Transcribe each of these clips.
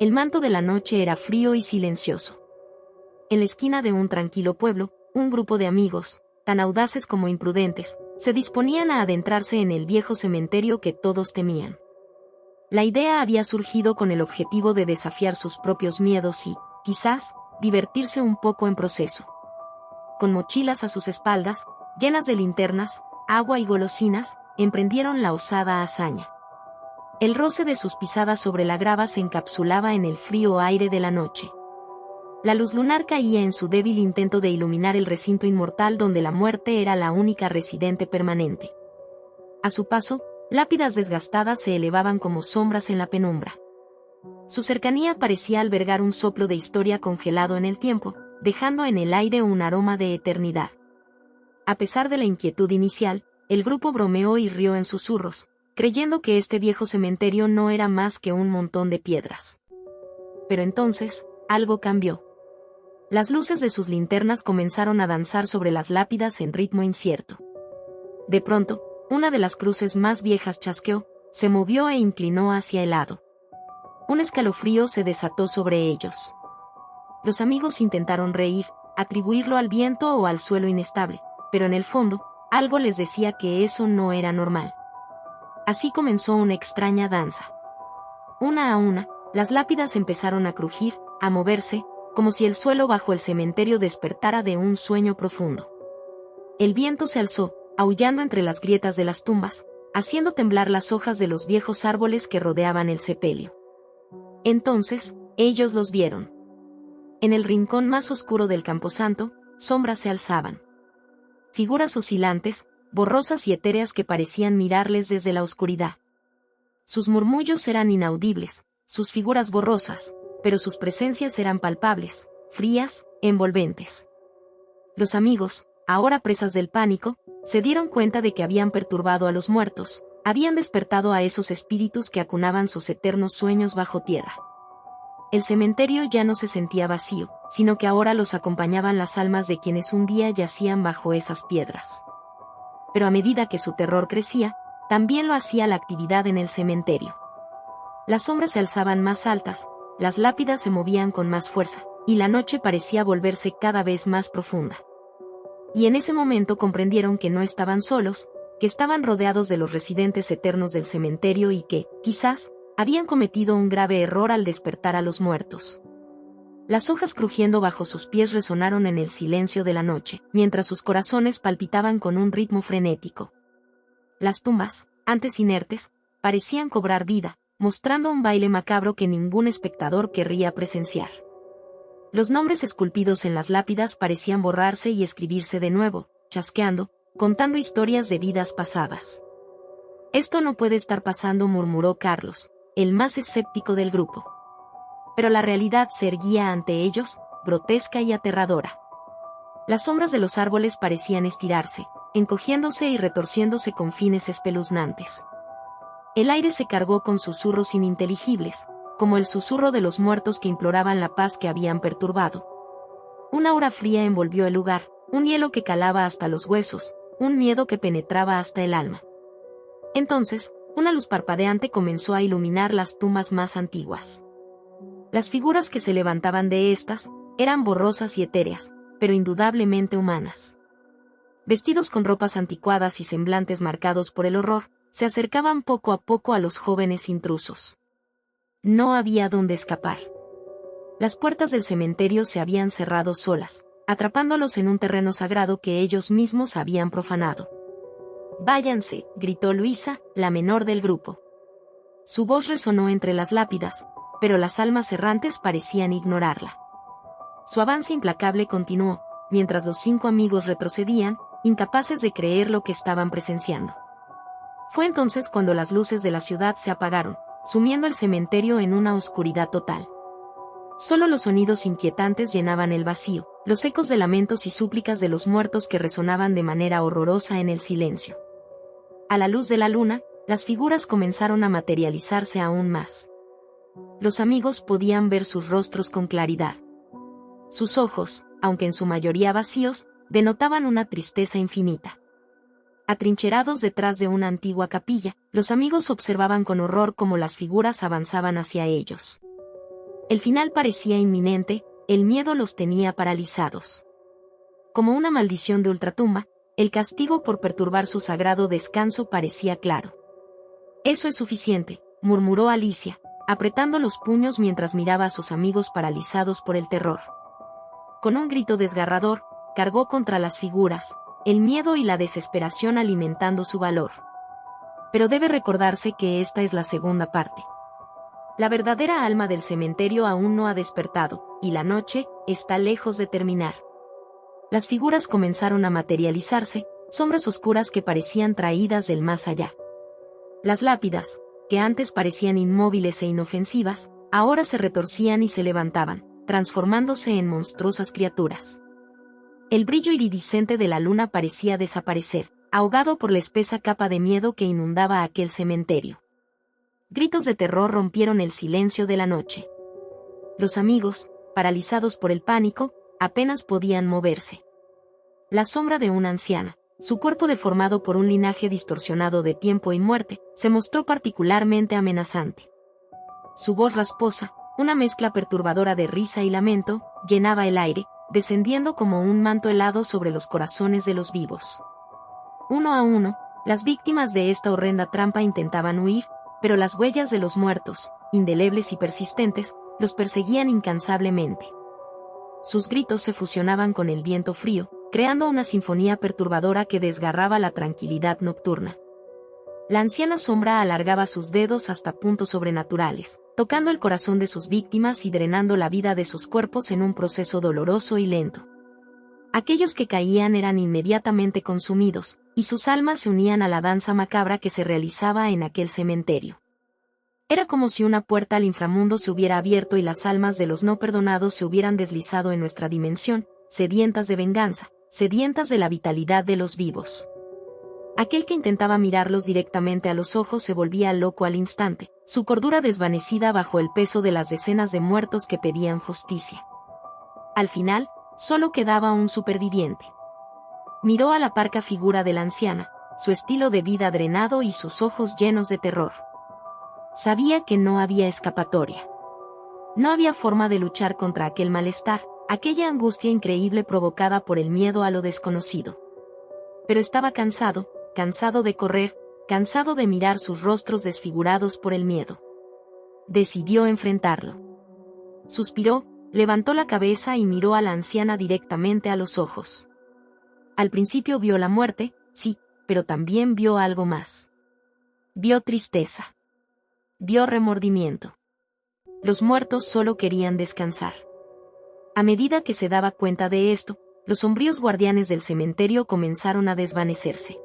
El manto de la noche era frío y silencioso. En la esquina de un tranquilo pueblo, un grupo de amigos, tan audaces como imprudentes, se disponían a adentrarse en el viejo cementerio que todos temían. La idea había surgido con el objetivo de desafiar sus propios miedos y, quizás, divertirse un poco en proceso. Con mochilas a sus espaldas, llenas de linternas, agua y golosinas, emprendieron la osada hazaña. El roce de sus pisadas sobre la grava se encapsulaba en el frío aire de la noche. La luz lunar caía en su débil intento de iluminar el recinto inmortal donde la muerte era la única residente permanente. A su paso, lápidas desgastadas se elevaban como sombras en la penumbra. Su cercanía parecía albergar un soplo de historia congelado en el tiempo, dejando en el aire un aroma de eternidad. A pesar de la inquietud inicial, el grupo bromeó y rió en susurros, creyendo que este viejo cementerio no era más que un montón de piedras. Pero entonces, algo cambió. Las luces de sus linternas comenzaron a danzar sobre las lápidas en ritmo incierto. De pronto, una de las cruces más viejas chasqueó, se movió e inclinó hacia el lado. Un escalofrío se desató sobre ellos. Los amigos intentaron reír, atribuirlo al viento o al suelo inestable, pero en el fondo, algo les decía que eso no era normal. Así comenzó una extraña danza. Una a una, las lápidas empezaron a crujir, a moverse, como si el suelo bajo el cementerio despertara de un sueño profundo. El viento se alzó, aullando entre las grietas de las tumbas, haciendo temblar las hojas de los viejos árboles que rodeaban el sepelio. Entonces, ellos los vieron. En el rincón más oscuro del camposanto, sombras se alzaban. Figuras oscilantes, borrosas y etéreas que parecían mirarles desde la oscuridad. Sus murmullos eran inaudibles, sus figuras borrosas, pero sus presencias eran palpables, frías, envolventes. Los amigos, ahora presas del pánico, se dieron cuenta de que habían perturbado a los muertos, habían despertado a esos espíritus que acunaban sus eternos sueños bajo tierra. El cementerio ya no se sentía vacío, sino que ahora los acompañaban las almas de quienes un día yacían bajo esas piedras. Pero a medida que su terror crecía, también lo hacía la actividad en el cementerio. Las sombras se alzaban más altas, las lápidas se movían con más fuerza, y la noche parecía volverse cada vez más profunda. Y en ese momento comprendieron que no estaban solos, que estaban rodeados de los residentes eternos del cementerio y que, quizás, habían cometido un grave error al despertar a los muertos. Las hojas crujiendo bajo sus pies resonaron en el silencio de la noche, mientras sus corazones palpitaban con un ritmo frenético. Las tumbas, antes inertes, parecían cobrar vida, mostrando un baile macabro que ningún espectador querría presenciar. Los nombres esculpidos en las lápidas parecían borrarse y escribirse de nuevo, chasqueando, contando historias de vidas pasadas. «Esto no puede estar pasando», murmuró Carlos, el más escéptico del grupo. Pero la realidad se erguía ante ellos, grotesca y aterradora. Las sombras de los árboles parecían estirarse, encogiéndose y retorciéndose con fines espeluznantes. El aire se cargó con susurros ininteligibles, como el susurro de los muertos que imploraban la paz que habían perturbado. Una aura fría envolvió el lugar, un hielo que calaba hasta los huesos, un miedo que penetraba hasta el alma. Entonces, una luz parpadeante comenzó a iluminar las tumbas más antiguas. Las figuras que se levantaban de estas, eran borrosas y etéreas, pero indudablemente humanas. Vestidos con ropas anticuadas y semblantes marcados por el horror, se acercaban poco a poco a los jóvenes intrusos. No había dónde escapar. Las puertas del cementerio se habían cerrado solas, atrapándolos en un terreno sagrado que ellos mismos habían profanado. «Váyanse», gritó Luisa, la menor del grupo. Su voz resonó entre las lápidas, pero las almas errantes parecían ignorarla. Su avance implacable continuó, mientras los 5 amigos retrocedían, incapaces de creer lo que estaban presenciando. Fue entonces cuando las luces de la ciudad se apagaron, sumiendo el cementerio en una oscuridad total. Solo los sonidos inquietantes llenaban el vacío, los ecos de lamentos y súplicas de los muertos que resonaban de manera horrorosa en el silencio. A la luz de la luna, las figuras comenzaron a materializarse aún más. Los amigos podían ver sus rostros con claridad. Sus ojos, aunque en su mayoría vacíos, denotaban una tristeza infinita. Atrincherados detrás de una antigua capilla, los amigos observaban con horror cómo las figuras avanzaban hacia ellos. El final parecía inminente, el miedo los tenía paralizados. Como una maldición de ultratumba, el castigo por perturbar su sagrado descanso parecía claro. «Eso es suficiente», murmuró Alicia, apretando los puños mientras miraba a sus amigos paralizados por el terror. Con un grito desgarrador, cargó contra las figuras, el miedo y la desesperación alimentando su valor. Pero debe recordarse que esta es la segunda parte. La verdadera alma del cementerio aún no ha despertado, y la noche está lejos de terminar. Las figuras comenzaron a materializarse, sombras oscuras que parecían traídas del más allá. Las lápidas, que antes parecían inmóviles e inofensivas, ahora se retorcían y se levantaban, transformándose en monstruosas criaturas. El brillo iridiscente de la luna parecía desaparecer, ahogado por la espesa capa de miedo que inundaba aquel cementerio. Gritos de terror rompieron el silencio de la noche. Los amigos, paralizados por el pánico, apenas podían moverse. La sombra de una anciana, su cuerpo deformado por un linaje distorsionado de tiempo y muerte, se mostró particularmente amenazante. Su voz rasposa, una mezcla perturbadora de risa y lamento, llenaba el aire, descendiendo como un manto helado sobre los corazones de los vivos. Uno a uno, las víctimas de esta horrenda trampa intentaban huir, pero las huellas de los muertos, indelebles y persistentes, los perseguían incansablemente. Sus gritos se fusionaban con el viento frío, creando una sinfonía perturbadora que desgarraba la tranquilidad nocturna. La anciana sombra alargaba sus dedos hasta puntos sobrenaturales, tocando el corazón de sus víctimas y drenando la vida de sus cuerpos en un proceso doloroso y lento. Aquellos que caían eran inmediatamente consumidos, y sus almas se unían a la danza macabra que se realizaba en aquel cementerio. Era como si una puerta al inframundo se hubiera abierto y las almas de los no perdonados se hubieran deslizado en nuestra dimensión, sedientas de venganza, sedientas de la vitalidad de los vivos. Aquel que intentaba mirarlos directamente a los ojos se volvía loco al instante, su cordura desvanecida bajo el peso de las decenas de muertos que pedían justicia. Al final, solo quedaba un superviviente. Miró a la parca figura de la anciana, su estilo de vida drenado y sus ojos llenos de terror. Sabía que no había escapatoria. No había forma de luchar contra aquel malestar, aquella angustia increíble provocada por el miedo a lo desconocido. Pero estaba cansado, cansado de correr, cansado de mirar sus rostros desfigurados por el miedo. Decidió enfrentarlo. Suspiró, levantó la cabeza y miró a la anciana directamente a los ojos. Al principio vio la muerte, sí, pero también vio algo más. Vio tristeza. Vio remordimiento. Los muertos solo querían descansar. A medida que se daba cuenta de esto, los sombríos guardianes del cementerio comenzaron a desvanecerse.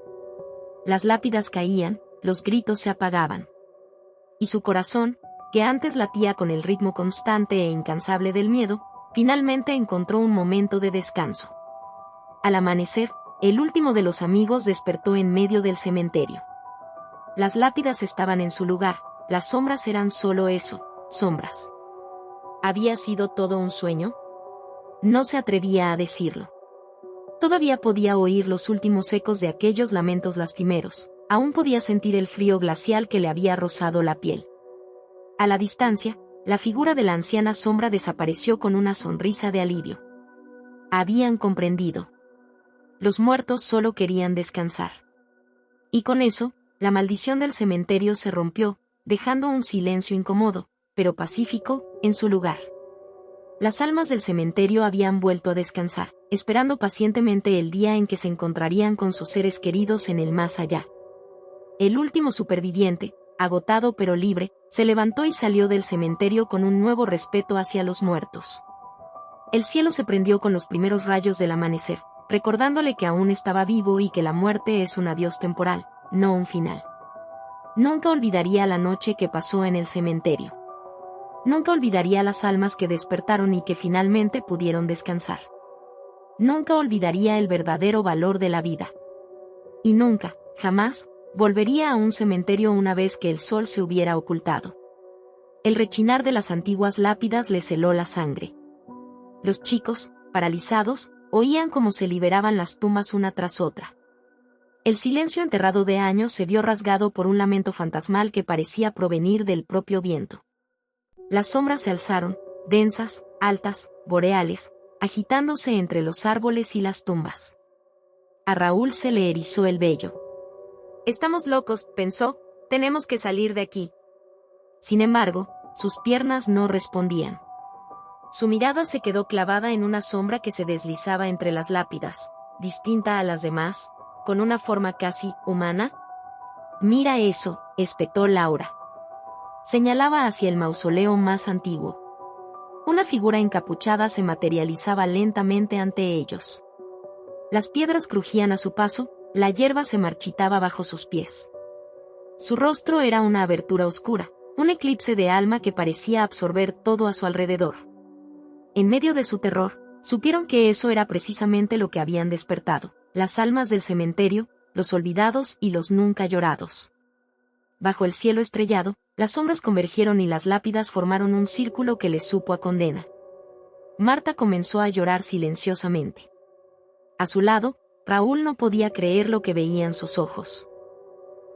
Las lápidas caían, los gritos se apagaban. Y su corazón, que antes latía con el ritmo constante e incansable del miedo, finalmente encontró un momento de descanso. Al amanecer, el último de los amigos despertó en medio del cementerio. Las lápidas estaban en su lugar, las sombras eran solo eso, sombras. ¿Había sido todo un sueño? No se atrevía a decirlo. Todavía podía oír los últimos ecos de aquellos lamentos lastimeros, aún podía sentir el frío glacial que le había rozado la piel. A la distancia, la figura de la anciana sombra desapareció con una sonrisa de alivio. Habían comprendido. Los muertos solo querían descansar. Y con eso, la maldición del cementerio se rompió, dejando un silencio incómodo, pero pacífico, en su lugar. Las almas del cementerio habían vuelto a descansar, esperando pacientemente el día en que se encontrarían con sus seres queridos en el más allá. El último superviviente, agotado pero libre, se levantó y salió del cementerio con un nuevo respeto hacia los muertos. El cielo se prendió con los primeros rayos del amanecer, recordándole que aún estaba vivo y que la muerte es un adiós temporal, no un final. Nunca olvidaría la noche que pasó en el cementerio. Nunca olvidaría las almas que despertaron y que finalmente pudieron descansar. Nunca olvidaría el verdadero valor de la vida. Y nunca, jamás, volvería a un cementerio una vez que el sol se hubiera ocultado. El rechinar de las antiguas lápidas le heló la sangre. Los chicos, paralizados, oían cómo se liberaban las tumbas una tras otra. El silencio enterrado de años se vio rasgado por un lamento fantasmal que parecía provenir del propio viento. Las sombras se alzaron, densas, altas, boreales, agitándose entre los árboles y las tumbas. A Raúl se le erizó el vello. «Estamos locos», pensó, «tenemos que salir de aquí». Sin embargo, sus piernas no respondían. Su mirada se quedó clavada en una sombra que se deslizaba entre las lápidas, distinta a las demás, con una forma casi humana. «Mira eso», espetó Laura. Señalaba hacia el mausoleo más antiguo. Una figura encapuchada se materializaba lentamente ante ellos. Las piedras crujían a su paso, la hierba se marchitaba bajo sus pies. Su rostro era una abertura oscura, un eclipse de alma que parecía absorber todo a su alrededor. En medio de su terror, supieron que eso era precisamente lo que habían despertado, las almas del cementerio, los olvidados y los nunca llorados. Bajo el cielo estrellado, las sombras convergieron y las lápidas formaron un círculo que les supo a condena. Marta comenzó a llorar silenciosamente. A su lado, Raúl no podía creer lo que veían sus ojos.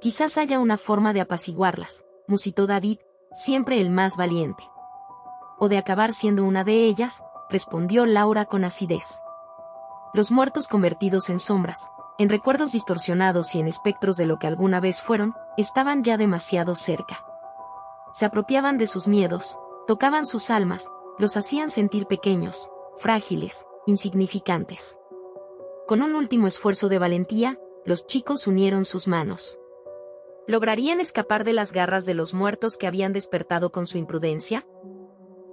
«Quizás haya una forma de apaciguarlas», musitó David, siempre el más valiente. «O de acabar siendo una de ellas», respondió Laura con acidez. Los muertos convertidos en sombras, en recuerdos distorsionados y en espectros de lo que alguna vez fueron, estaban ya demasiado cerca. Se apropiaban de sus miedos, tocaban sus almas, los hacían sentir pequeños, frágiles, insignificantes. Con un último esfuerzo de valentía, los chicos unieron sus manos. ¿Lograrían escapar de las garras de los muertos que habían despertado con su imprudencia?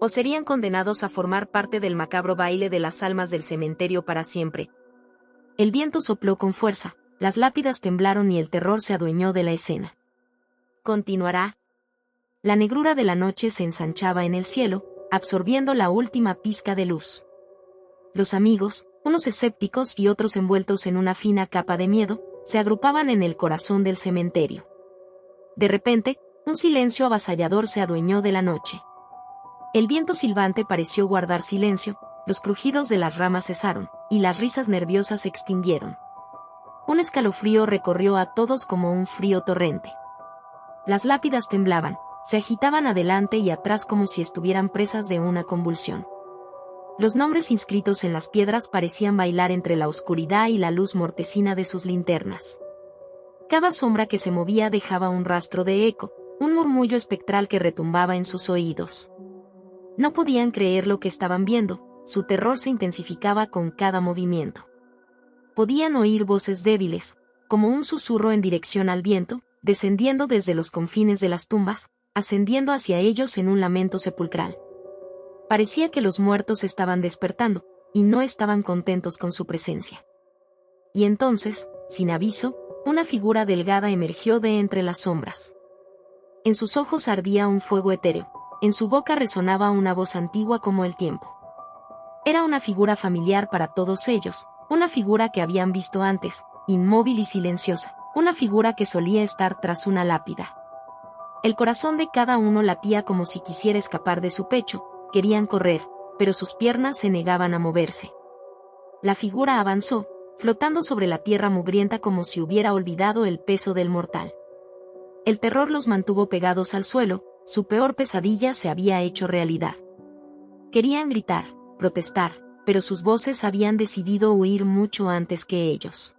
¿O serían condenados a formar parte del macabro baile de las almas del cementerio para siempre? El viento sopló con fuerza, las lápidas temblaron y el terror se adueñó de la escena. ¿Continuará? La negrura de la noche se ensanchaba en el cielo, absorbiendo la última pizca de luz. Los amigos, unos escépticos y otros envueltos en una fina capa de miedo, se agrupaban en el corazón del cementerio. De repente, un silencio avasallador se adueñó de la noche. El viento silbante pareció guardar silencio, los crujidos de las ramas cesaron, y las risas nerviosas se extinguieron. Un escalofrío recorrió a todos como un frío torrente. Las lápidas temblaban, se agitaban adelante y atrás como si estuvieran presas de una convulsión. Los nombres inscritos en las piedras parecían bailar entre la oscuridad y la luz mortecina de sus linternas. Cada sombra que se movía dejaba un rastro de eco, un murmullo espectral que retumbaba en sus oídos. No podían creer lo que estaban viendo, su terror se intensificaba con cada movimiento. Podían oír voces débiles, como un susurro en dirección al viento, descendiendo desde los confines de las tumbas, ascendiendo hacia ellos en un lamento sepulcral. Parecía que los muertos estaban despertando, y no estaban contentos con su presencia. Y entonces, sin aviso, una figura delgada emergió de entre las sombras. En sus ojos ardía un fuego etéreo, en su boca resonaba una voz antigua como el tiempo. Era una figura familiar para todos ellos, una figura que habían visto antes, inmóvil y silenciosa, una figura que solía estar tras una lápida. El corazón de cada uno latía como si quisiera escapar de su pecho, querían correr, pero sus piernas se negaban a moverse. La figura avanzó, flotando sobre la tierra mugrienta como si hubiera olvidado el peso del mortal. El terror los mantuvo pegados al suelo, su peor pesadilla se había hecho realidad. Querían gritar, protestar, pero sus voces habían decidido huir mucho antes que ellos.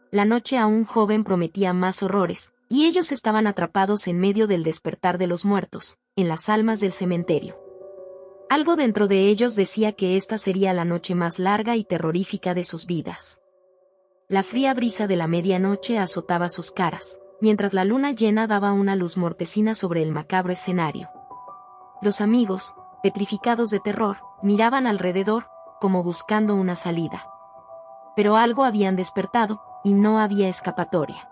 La noche aún joven prometía más horrores, y ellos estaban atrapados en medio del despertar de los muertos, en las almas del cementerio. Algo dentro de ellos decía que esta sería la noche más larga y terrorífica de sus vidas. La fría brisa de la medianoche azotaba sus caras, mientras la luna llena daba una luz mortecina sobre el macabro escenario. Los amigos, petrificados de terror, miraban alrededor, como buscando una salida. Pero algo habían despertado, y no había escapatoria.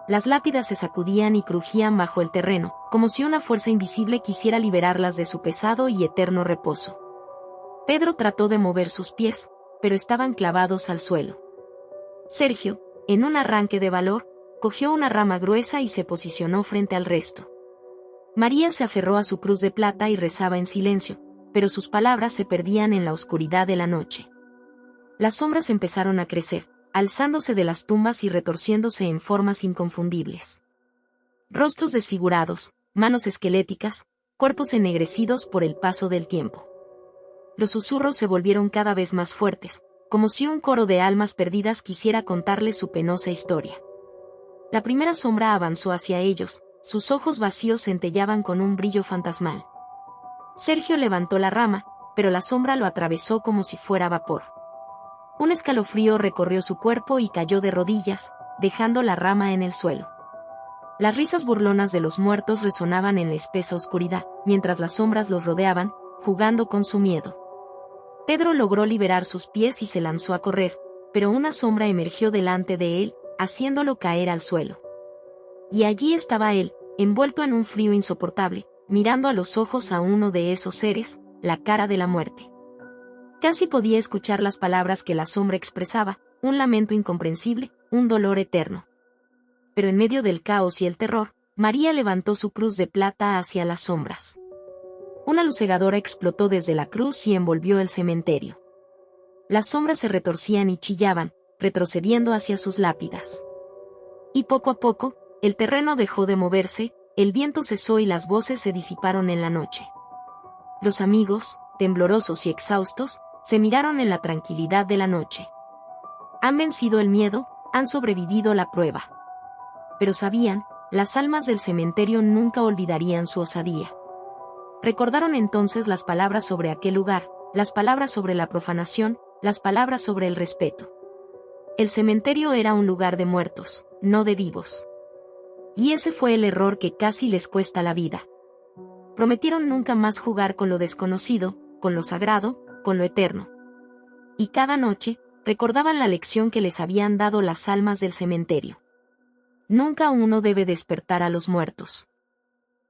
Las lápidas se sacudían y crujían bajo el terreno, como si una fuerza invisible quisiera liberarlas de su pesado y eterno reposo. Pedro trató de mover sus pies, pero estaban clavados al suelo. Sergio, en un arranque de valor, cogió una rama gruesa y se posicionó frente al resto. María se aferró a su cruz de plata y rezaba en silencio, pero sus palabras se perdían en la oscuridad de la noche. Las sombras empezaron a crecer, alzándose de las tumbas y retorciéndose en formas inconfundibles. Rostros desfigurados, manos esqueléticas, cuerpos ennegrecidos por el paso del tiempo. Los susurros se volvieron cada vez más fuertes, como si un coro de almas perdidas quisiera contarles su penosa historia. La primera sombra avanzó hacia ellos, sus ojos vacíos centellaban con un brillo fantasmal. Sergio levantó la rama, pero la sombra lo atravesó como si fuera vapor. Un escalofrío recorrió su cuerpo y cayó de rodillas, dejando la rama en el suelo. Las risas burlonas de los muertos resonaban en la espesa oscuridad, mientras las sombras los rodeaban, jugando con su miedo. Pedro logró liberar sus pies y se lanzó a correr, pero una sombra emergió delante de él, haciéndolo caer al suelo. Y allí estaba él, envuelto en un frío insoportable, mirando a los ojos a uno de esos seres, la cara de la muerte. Casi podía escuchar las palabras que la sombra expresaba, un lamento incomprensible, un dolor eterno. Pero en medio del caos y el terror, María levantó su cruz de plata hacia las sombras. Una luz cegadora explotó desde la cruz y envolvió el cementerio. Las sombras se retorcían y chillaban, retrocediendo hacia sus lápidas. Y poco a poco, el terreno dejó de moverse, el viento cesó y las voces se disiparon en la noche. Los amigos, temblorosos y exhaustos, se miraron en la tranquilidad de la noche. Han vencido el miedo, han sobrevivido la prueba. Pero sabían, las almas del cementerio nunca olvidarían su osadía. Recordaron entonces las palabras sobre aquel lugar, las palabras sobre la profanación, las palabras sobre el respeto. El cementerio era un lugar de muertos, no de vivos. Y ese fue el error que casi les cuesta la vida. Prometieron nunca más jugar con lo desconocido, con lo sagrado, con lo eterno. Y cada noche, recordaban la lección que les habían dado las almas del cementerio. Nunca uno debe despertar a los muertos.